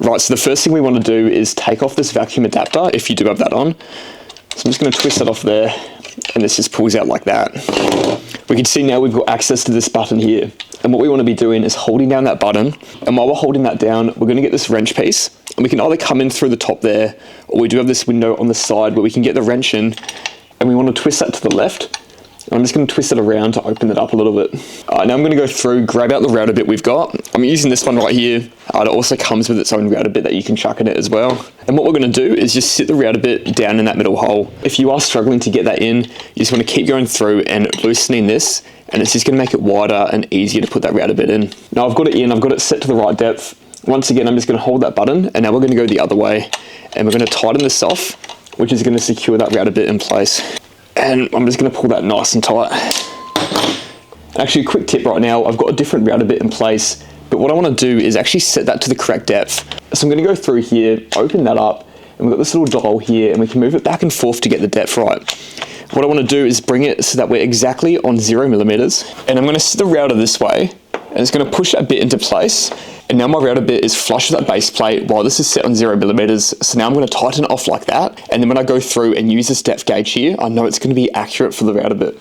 Right, so the first thing we want to do is take off this vacuum adapter, if you do have that on. So I'm just going to twist that off there, and this just pulls out like that. We can see now we've got access to this button here. And what we want to be doing is holding down that button, and while we're holding that down, we're going to get this wrench piece, and we can either come in through the top there, or we do have this window on the side where we can get the wrench in, and we want to twist that to the left. I'm just going to twist it around to open it up a little bit. Now I'm going to go through, grab out the router bit we've got. I'm using this one right here. It also comes with its own router bit that you can chuck in it as well. And what we're going to do is just sit the router bit down in that middle hole. If you are struggling to get that in, you just want to keep going through and loosening this, and it's just going to make it wider and easier to put that router bit in. Now I've got it in, I've got it set to the right depth. Once again, I'm just going to hold that button, and now we're going to go the other way, and we're going to tighten this off, which is going to secure that router bit in place. And I'm just going to pull that nice and tight. Actually, a quick tip right now, I've got a different router bit in place, but what I want to do is actually set that to the correct depth. So I'm going to go through here, open that up, and we've got this little dial here, and we can move it back and forth to get the depth right. What I want to do is bring it so that we're exactly on 0 millimeters, and I'm going to set the router this way, and it's going to push that bit into place. And now my router bit is flush with that base plate while this is set on 0 millimeters. So now I'm going to tighten it off like that. And then when I go through and use this depth gauge here, I know it's going to be accurate for the router bit.